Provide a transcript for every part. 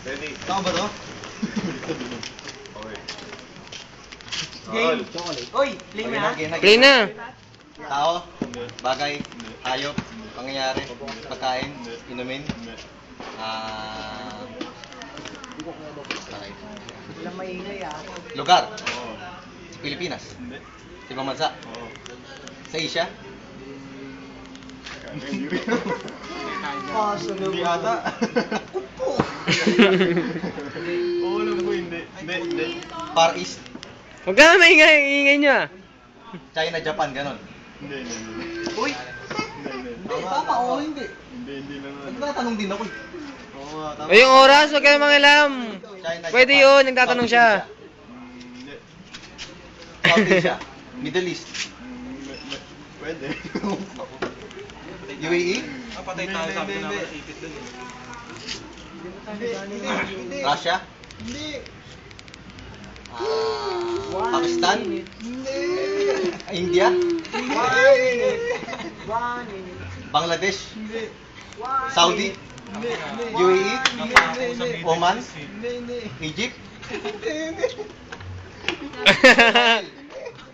Ready? Tama ba to? Okay. Game. Uy, play na. Play na. Tao, bagay, hayop, pangyayari, pagkain, inumin, taray. Walang maingay ah. Lugar, Oo. Pilipinas, Hindi. sa ibang bansa, Oo. sa Asia, Hindi rin. Kaso Hindi ata. Oo lang po, hindi. Hindi. Far East, Huwag ka na maingay nyo ah. China, Japan, ganon. Hindi. Uy! Hindi. Tama, oo, hindi. Hindi naman. Nagtatanong din ako eh. Oo nga, tama. O yung oras, huwag ka na mangilam. China, Pwede Japan, yun, nagtatanong Southeast siya. Asia, Hindi. South Asia, Middle East, Pwede. UAE, Patay tayo sabi na masipit dun eh. Russia, Pakistan, India, Bangladesh, Saudi, UAE, Oman, Egypt,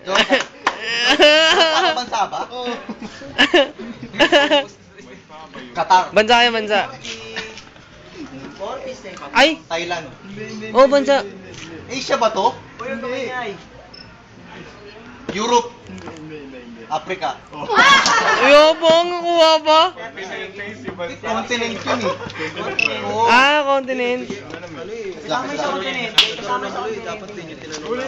Jordan. Ano bansa ba? Qatar, Bansa kayo, bansa. Ay! Thailand. Oh, bansa. Asia ba to? Uy, ang maingay. Europe, Hindi. Africa. Ayobong, kuha pa. Continent yun eh. Oo. Ah, continent. Kasama sa continent. Kasama sa continent.